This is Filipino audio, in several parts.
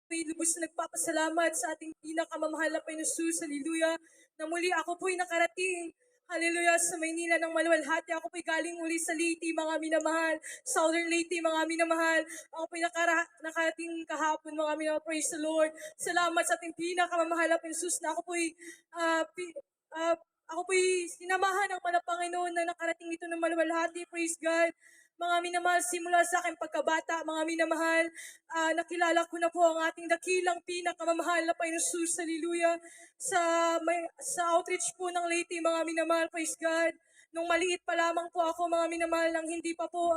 po'y lubos na nagpapasalamat sa ating pinakamamahal na Panginoon Jesus. Hallelujah. Na muli ako po'y nakarating. Hallelujah. Sa Maynila ng maluwalhati. Ako po'y galing uli sa Leyte, mga minamahal. Southern Leyte, mga minamahal. Ako po'y nakarating kahapon, mga minamahal. Praise the Lord. Salamat sa ating pinakamamahal na Panginoon Jesus na ako po'y ah, pi- ah, ako po'y sinamahan ng Panginoon na nakarating dito ng maluwalhati. Praise God. Mga minamahal, simula sa aking pagkabata, mga minamahal, nakilala ko na po ang ating dakilang pinakamamahal na Panginoon Jesus, hallelujah, sa outreach po ng Leyte, mga minamahal, praise God. Nung maliit pa lamang po ako, mga minamahal, nang hindi pa po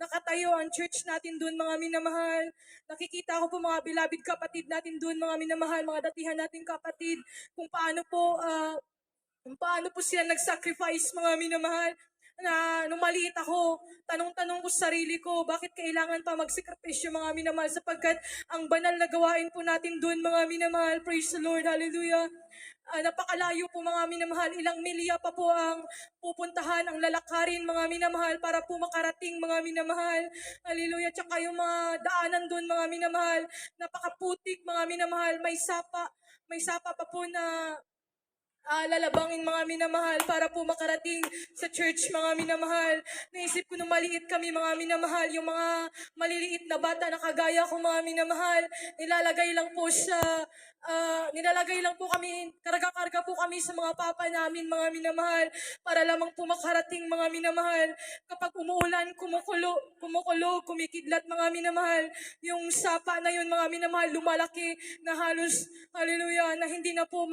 nakatayo ang church natin doon, mga minamahal. Nakikita ko po mga beloved kapatid natin doon, mga minamahal, mga datihan nating kapatid, kung paano po sila nag-sacrifice, mga minamahal, na nung maliit ako, tanong-tanong ko sa sarili ko, bakit kailangan pa magsakripisyo, mga minamahal, sapagkat ang banal na gawain po natin doon, mga minamahal, praise the Lord, hallelujah. Napakalayo po, mga minamahal, ilang milya pa po ang pupuntahan, ang lalakarin, mga minamahal, para po makarating, mga minamahal, hallelujah. Tsaka yung mga daanan doon, mga minamahal, napakaputik, mga minamahal, may sapa pa po na lalabangin, mga minamahal, para po makarating sa church, mga minamahal. Naisip ko nung maliit kami, mga minamahal, yung mga maliliit na bata na kagaya ko, mga minamahal, nilalagay lang po kami, karga-karga po kami sa mga papa namin, mga minamahal, para lamang po makarating, mga minamahal. Kapag umuulan, kumukulo, kumikidlat, mga minamahal, yung sapa na yun, mga minamahal, lumalaki na halos, hallelujah, na hindi na po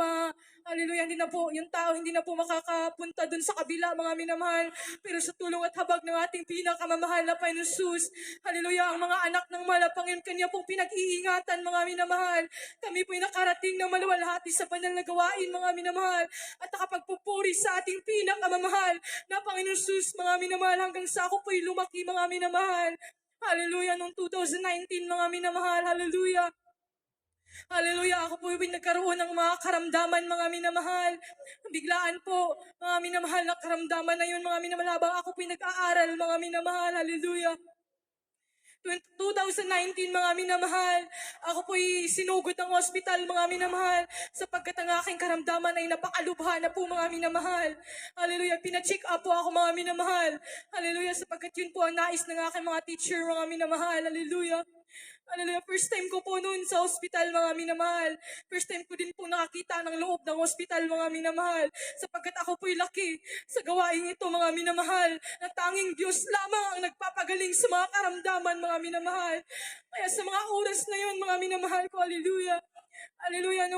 hallelujah, hindi na po, yung tao hindi na po makakapunta dun sa kabila, mga minamahal. Pero sa tulong at habag ng ating pinakamamahal na Panginoon Jesus, hallelujah, ang mga anak ng malapangin, kanya pong pinag-iingatan, mga minamahal. Kami po'y nakarating na maluwalhati sa banal na gawain, mga minamahal. At nakapagpupuri sa ating pinakamamahal na Panginoon Jesus, mga minamahal, hanggang sa ako po'y lumaki, mga minamahal. Hallelujah, noong 2019, mga minamahal, hallelujah. Hallelujah, ako po yung nagkaroon ng mga karamdaman, mga minamahal. Biglaan po, mga minamahal, na karamdaman na yun, mga minamahal, habang ako po yung nag-aaral, mga minamahal, hallelujah. 2019, mga minamahal, ako po'y sinugod ng hospital, mga minamahal, sapagkat ang aking karamdaman ay napakalubha na po, mga minamahal. Hallelujah, pina-check up po ako, mga minamahal. Hallelujah, sapagkat yun po ang nais ng aking mga teacher, mga minamahal. Hallelujah. Hallelujah. First time ko po noon sa hospital, mga minamahal. First time ko din po nakakita ng loob ng hospital, mga minamahal. Sapagkat ako po'y laki sa gawain ito, mga minamahal. Na tanging Diyos lamang ang nagpapagaling sa mga karamdaman, mga minamahal. Kaya sa mga oras na yun, mga minamahal ko, hallelujah. Hallelujah,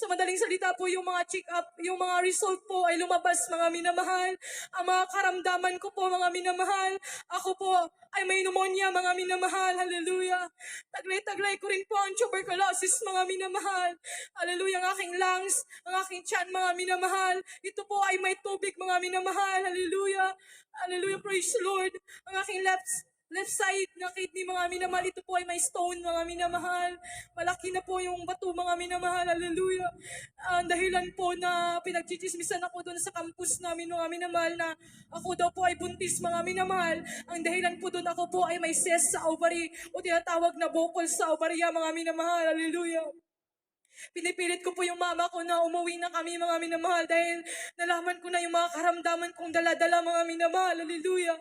sa madaling salita po, yung mga check-up, yung mga result po ay lumabas, mga minamahal. Ang mga karamdaman ko po, mga minamahal, ako po ay may pneumonia, mga minamahal. Hallelujah. Taglay-taglay ko rin po ang tuberculosis, mga minamahal. Hallelujah. Ang aking lungs, ang aking tiyan, mga minamahal. Ito po ay may tubig, mga minamahal. Hallelujah. Hallelujah. Praise the Lord. Ang aking left side na kidney, mga minamahal, ito po ay may stone, mga minamahal. Malaki na po yung bato, mga minamahal. Hallelujah. Ang dahilan po na pinagchichismisan ako doon sa campus namin, mga minamahal, na ako daw po ay buntis, mga minamahal. Ang dahilan po doon, ako po ay may cyst sa ovary o tinatawag na bukol sa ovarya, mga minamahal. Hallelujah. Pinipilit ko po yung mama ko na umuwi na kami, mga minamahal, dahil nalaman ko na yung mga karamdaman kong dala-dala, mga minamahal. Hallelujah.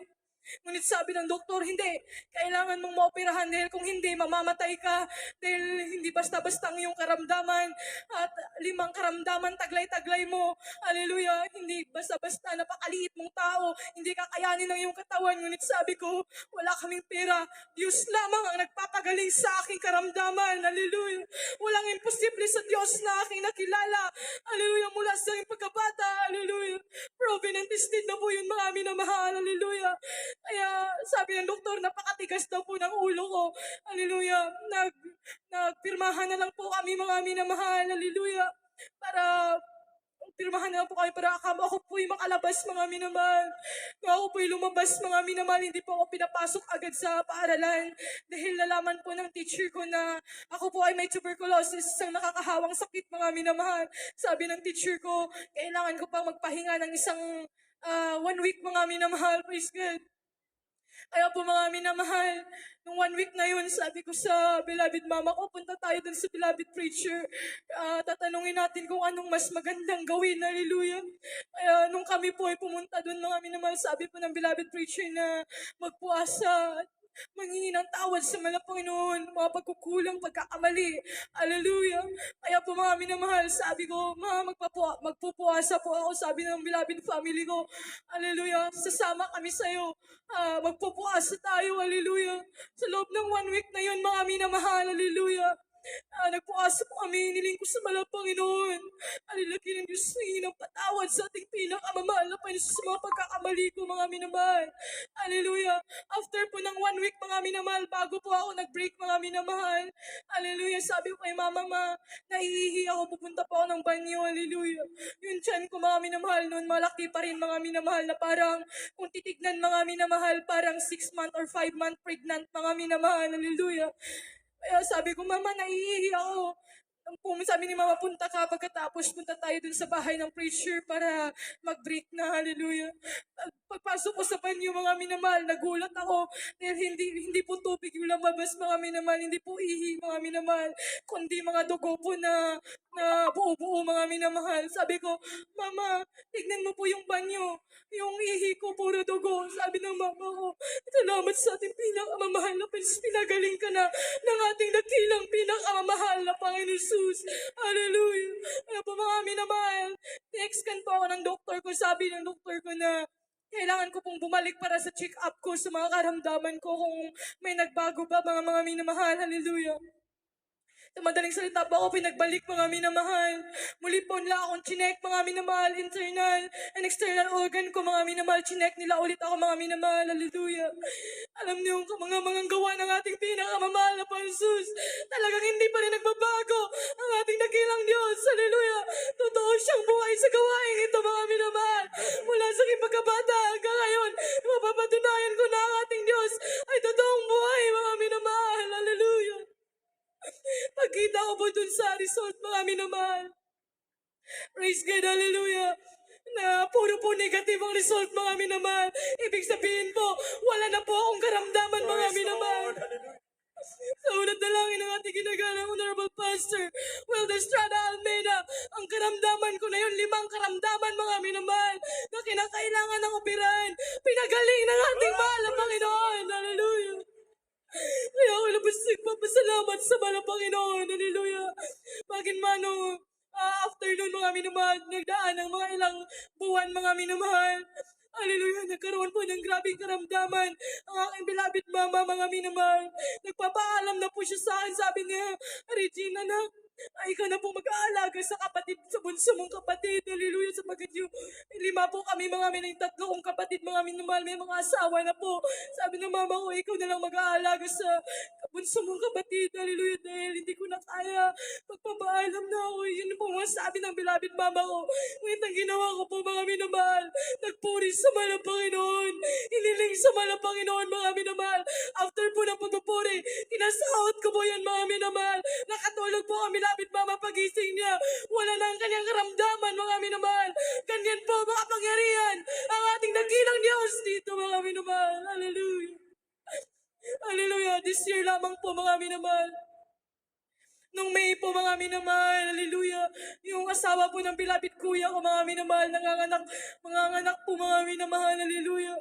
Ngunit sabi ng doktor, hindi, kailangan mong maoperahan dahil kung hindi, mamamatay ka dahil hindi basta-basta ang iyong karamdaman at 5 karamdaman taglay-taglay mo. Hallelujah, hindi basta-basta, napakaliit mong tao, hindi kakayanin ng iyong katawan. Ngunit sabi ko, wala kaming pera, Diyos lamang ang nagpapagaling sa aking karamdaman. Hallelujah, walang imposible sa Diyos na aking nakilala. Hallelujah, mula sa aking pagkabata. Hallelujah, proven and tested na po yun, mga minamahal. Hallelujah. Kaya sabi ng doktor, napakatigas daw po ng ulo ko. Hallelujah. Nagpirmahan na lang po kami, mga minamahal. Hallelujah. Para pirmahan na lang po kami para ako po'y makalabas, mga minamahal. Kung ako po'y lumabas, mga minamahal, hindi po ako pinapasok agad sa paaralan. Dahil nalaman po ng teacher ko na ako po ay may tuberculosis, isang nakakahawang sakit, mga minamahal. Sabi ng teacher ko, kailangan ko pang magpahinga ng isang 1 week, mga minamahal. Praise God. Kaya po mga minamahal, nung 1 week na yun, sabi ko sa beloved mama ko, punta tayo dun sa beloved preacher. Tatanungin natin kung anong mas magandang gawin. Hallelujah. Kaya nung kami po ay pumunta dun mga minamahal, sabi po ng beloved preacher na magpuasa at manghingi ng tawad sa mga Panginoon, mga pagkukulang, pagkakamali. Hallelujah. Kaya po mga minamahal, sabi ko, magpupuasa po ako, sabi ng beloved family ko. Hallelujah. Sasama kami sa'yo. Magpupuasa tayo, hallelujah. Sa loob ng 1 week na yun, mga minamahal, hallelujah. Nagpuasa po kami, niling ko sa malang Panginoon. Alilaki ng Diyos, hingi ng patawad sa ating pinakamamahal na Panginoon sa mga pagkakamali ko, mga minamahal. Hallelujah. After po ng 1 week, mga minamahal, bago po ako nag-break, mga minamahal. Hallelujah. Sabi ko kay mama, naiihi ako, pupunta po ako ng banyo, hallelujah. Yung tiyan ko, mga minamahal, noon malaki pa rin, mga minamahal, na parang, kung titignan, mga minamahal, parang 6 month or 5 month pregnant, mga minamahal, hallelujah. Kaya sabi ko, mama, naiihi ako. Sabi ni mama, punta ka, pagkatapos punta tayo dun sa bahay ng preacher para mag-break na, hallelujah. Pagpasok ko sa banyo, mga minamahal, nagulat ako dahil hindi po tubig yung lumabas, mga minamahal, hindi po ihi, mga minamahal, kundi mga dugo po na buo-buo, mga minamahal. Sabi ko, mama, tignan mo po yung banyo, yung ihi ko, puro dugo. Sabi ng mama ko, salamat sa ating pinakamamahal na Panginoon, pinagaling ka na ng ating nakilang pinakamamahal na Panginoon Jesus. Hallelujah. Kaya po mga minamahal, na-excan po ako ng doktor ko. Sabi ng doktor ko na kailangan ko pong bumalik para sa check-up ko sa mga karamdaman ko kung may nagbago ba, mga minamahal. Hallelujah. Sa madaling salita po ako pinagbalik, mga minamahal. Muli po nila akong chinek, mga minamahal, internal and external organ ko, mga minamahal. Chinek nila ulit ako, mga minamahal. Hallelujah. Alam niyo, mga gawa ng ating pinakamamahal na Panginoon, talagang hindi pa rin nagbabago ang ating dakilang Diyos. Hallelujah. Totoo siyang buhay sa gawain ito, mga minamahal. Mula sa aking pagkabata hanggang ngayon, mapapatunayan ko na ang ating Diyos ay totoong buhay, mga minamahal. Hallelujah. Pagkita ko po dun sa resort, mga minamahal. Praise God, hallelujah. Na puro po negative ang result, mga minamahal. Ibig sabihin po, wala na po akong karamdaman, mga minamahal. Sa unang dalangin ng ating ginagalang Honorable Pastor Wilder Estrada Almeida, ang karamdaman ko na yun, 5 karamdaman, mga minamahal, na kinakailangan ng operahan. Pinagaling ng ating mahal na Panginoon. Hallelujah. Kaya ako nagpapasalamat sa mahal na Panginoon. Hallelujah. Bagin mano, after nun, mga minamahal, nagdaan ng mga ilang buwan, mga minamahal. Hallelujah, nagkaroon po ng grabing karamdaman ang aking beloved mama, mga minamahal. Nagpapaalam na po siya sa akin, sabi niya, Regina, na ay ikaw na po mag-aalaga sa kapatid, sa bunso mong kapatid. Hallelujah, sapagkat yung 5 po kami, mga minang 3 kong kapatid, mga minamahal, may mga asawa na po. Sabi ng mama ko, ikaw na lang mag-aalaga sa bunso mong kapatid. Hallelujah, dahil hindi ko na kaya. Magpapaalam na ako. Yun po mga sabi ng beloved mama ko. Ngunit ang ginawa ko po, mga minamahal, nagpuri sa mahal ng Panginoon. Iniling sa mahal ng Panginoon, mga minamahal. After po ng pagpupuri, tinasahot ko po yan, mga minamahal. Nakatulog po kami, beloved mama, pagising niya. Wala na ang kanyang karamdaman, mga minamahal. Ganyan po, mga pangyarihan, ang ating dakilang Diyos dito, mga minamahal. Hallelujah. Hallelujah. This year lamang po, mga minamahal. Nung May po, mga minamahal, hallelujah, yung asawa po ng beloved kuya ko, mga minamahal, manganganak po, mga minamahal, hallelujah.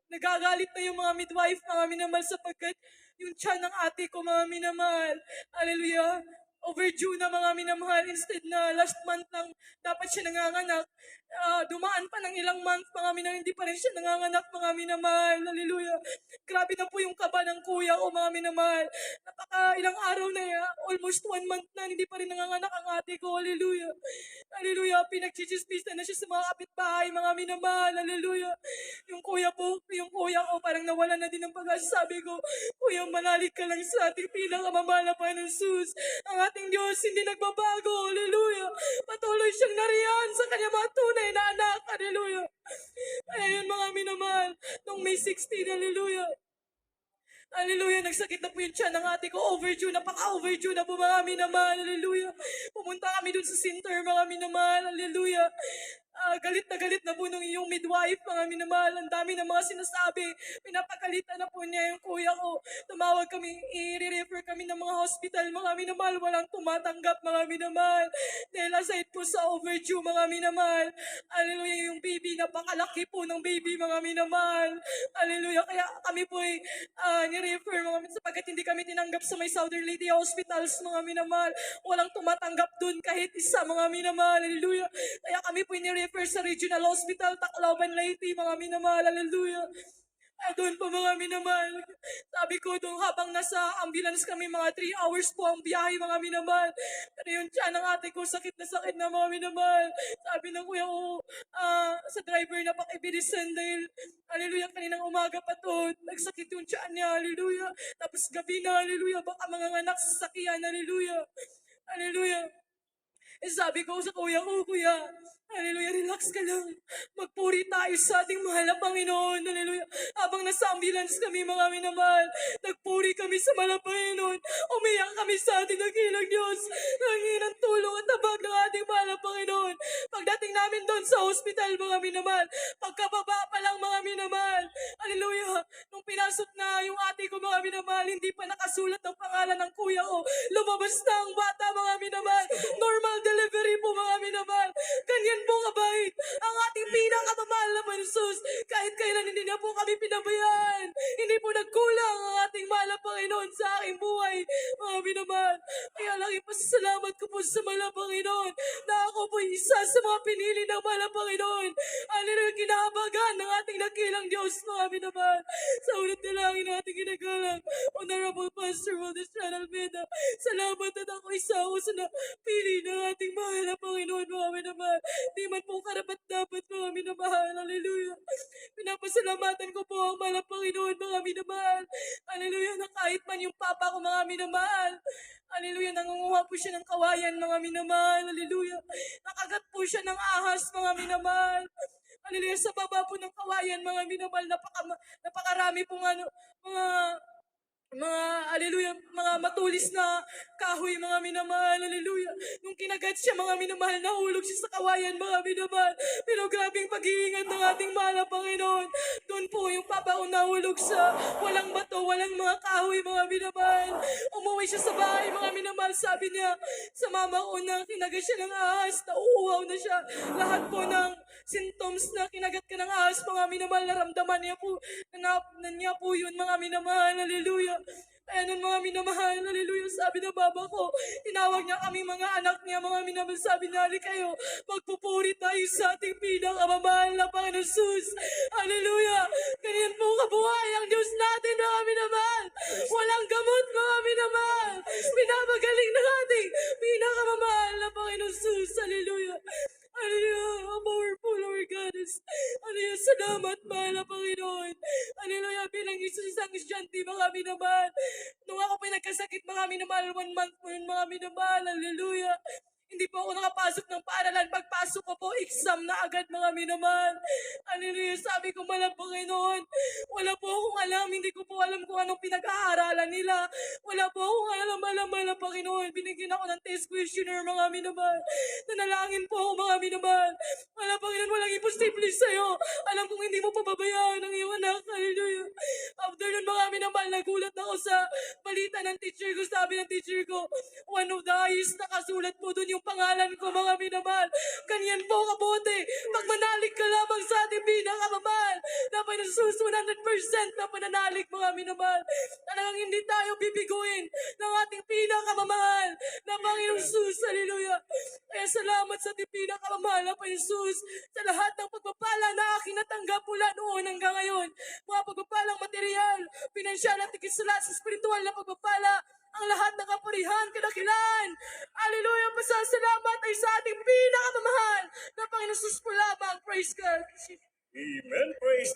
Nagagalit na yung mga midwife, mga minamahal, sapagkat yung tiyan ng ate ko, mga minamahal, hallelujah, overdue na, mga minamahal. Instead na last month lang dapat siya nanganganak, dumaan pa ng ilang month, mga minamahal, hindi pa rin siya nanganganak, mga minamahal. Hallelujah. Grabe na po yung kaba ng kuya ko, mga minamahal. Ilang araw na almost 1 month na, hindi pa rin nanganganak ang ate ko. Hallelujah. Hallelujah. Pinagchichismisan na siya sa mga kapitbahay, mga minamahal. Hallelujah. Yung kuya ko, parang nawala na din ng pag-asa. Sabi ko, Kuya, manalig ka lang sa ating pinakamamahal na Panginoon Jesus. Ang ating Diyos hindi nagbabago. Hallelujah. Patuloy siyang nariyan sa kanyang mga tunay na anak. Hallelujah. Ayun, mga minamahal, nung May 16, hallelujah. Hallelujah, nagsakit na po yung tiyan ng ate ko. Overdue, napaka-overdue na po, mga minamahal. Hallelujah. Pumunta kami dun sa center, mga minamahal. Hallelujah. galit na po ng iyong midwife, mga minamahal. Ang dami ng mga sinasabi. Pinapagalitan na po niya yung kuya ko. Tumawag kami, i-refer kami ng mga hospital, mga minamahal. Walang tumatanggap, mga minamahal. Dahil aside po sa overdue, mga minamahal. Hallelujah, yung baby, napakalaki po ng baby, mga minamahal. Hallelujah, kaya kami po ay ni-refer, mga minamahal, sapagkat hindi kami tinanggap sa may Southern Lady Hospitals, mga minamahal. Walang tumatanggap dun kahit isa, mga minamahal. Hallelujah. Kaya kami po ni-refer sa Regional Hospital, Tacloban, Leyte, mga minamahal. Hallelujah. Doon po mga minamahal. Sabi ko doon habang nasa ambulance kami, mga 3 hours po ang biyahe, mga minamahal. Pero yung tiyan ng ate ko, sakit na mga minamahal. Sabi ng kuya ko, sa driver na pakibilisan dahil, hallelujah, kaninang umaga pa to, nagsakit yung tiyan niya, hallelujah. Tapos gabi na, hallelujah, baka mga anak sa sakyan, hallelujah. Hallelujah. Sabi ko sa kuya ko, kuya, hallelujah, relax ka lang. Magpuri tayo sa ating mahal na Panginoon, hallelujah. Habang nasa ambulance kami, mga minamahal, nagpuri kami sa mahal na Panginoon. Umiyak kami sa ating dakilang Diyos. Nangingin ng tulong at tabag ng ating mahal na Panginoon. Pagdating namin doon sa hospital, mga minamahal, pagkababa pa lang, mga minamahal, hallelujah, nung pinasok na yung ate ko, mga minamahal, hindi pa nakasulat ang pangalan ng kuya ko. Lumabas na ang bata, mga minamahal. Normal delivery po, mga minamahal. Ganyan po kabait ang ating pinakamamahal na Panginoon. Kahit kailan hindi na po kami pinabayaan. Hindi po nagkulang ang ating mahal na Panginoon sa aking buhay, mga minamahal. Kaya lagi pasasalamat ko po sa mahal na Panginoon na ako po isa sa mga pinili ng mahal na Panginoon. Hallelujah, kinahabagan ng ating dakilang Diyos, mga minamahal. Sa ulit na langin na ating ginagalang, Honorable Pastor Valdez Almeida, salamat at ako isa ako sa napili ng ating mahal na Panginoon, mga minamahal. Di man po karapat dapat, mga minamahal. Hallelujah. Pinapasalamatan ko po ang mahal na Panginoon, mga minamahal. Hallelujah, na kahit man yung papa ko, mga minamahal. Hallelujah, nangunguha po siya ng kawayan, mga minamahal. Hallelujah. Nakagat po siya ng ahas, mga minamahal. Hallelujah, sa baba po ng kawayan, mga minamahal, napakarami pong hallelujah, mga matulis na kahoy, mga minamahal, hallelujah. Nung kinagat siya, mga minamahal, nahulog siya sa kawayan, mga minamahal. Pero grabing pag-iingat ng ating mahal na Panginoon. Doon po yung papa ko nahulog sa walang bato, walang mga kahoy, mga minamahal. Umuwi siya sa bahay, mga minamahal. Sabi niya sa mama ko na kinagat siya ng ahas, nauuhaw na siya. Lahat po ng symptoms na kinagat ka ng ahas, mga minamahal, naramdaman niya po, na niya po yun, mga minamahal, hallelujah. Kaya nun, mga minamahal, hallelujah, sabi ng baba ko, tinawag niya kami mga anak niya, mga minamahal, sabi niya, "Hali kayo, magpupuri tayo sa ating pinakamamahal na Panginoon Jesus." Hallelujah. Ganyan po kabuhay ang Diyos natin, mga minamahal. Walang gamot, mga minamahal. Pinapagaling ng ating pinakamamahal na Panginoon Jesus. Hallelujah. Hallelujah. How powerful, Lord God is. Hallelujah. Salamat, mahal na Panginoon. Hallelujah. Bilang isang estudyante, mga minamahal. Nung ako pinagkasakit, mga minamahal, 1 month po yun, mga minamahal. Hallelujah. Hindi po ako nakapasok ng paaralan. Pagpasok ko po, exam na agad, mga minamahal. Hallelujah. Sabi ko, mahal na Panginoon, wala po akong alam. Hindi ko po alam kung anong pinag-aaralan nila. Wala po akong alam, mahal na Panginoon. Binigyan ako ng test questionnaire, mga minamahal. Nanalangin po ako, mga minamahal. Mahal na Panginoon, walang imposible sa'yo. Alam kong hindi mo pababayaan ang iyong anak. Hallelujah. After nun, mga minamahal, nagulat ako sa balita ng teacher ko. Sabi ng teacher ko, one of the highest nakasulat po dun yung pangalan ko, mga minamahal. Ganyan po kabuti. Pag manalig ka lamang sa ating pinakamamahal, na Panginoon 100% na pananalig, mga minamahal. Talagang hindi tayo bibiguin ng ating pinakamamahal na Panginoon Jesus. Hallelujah. Kaya salamat sa ating pinakamamahal na Panginoon Jesus sa lahat ng pagpapala na aking natanggap mula noon hanggang ngayon. Mga pagpapalang material, pinansyal at higit sa lahat sa spiritual na pagpapala, ang lahat ng kapurihan, kadakilaan. Hallelujah, pasasalamat ay sa ating pinakamamahal na Panginoon Jesus po lamang. Praise God. Amen. Praise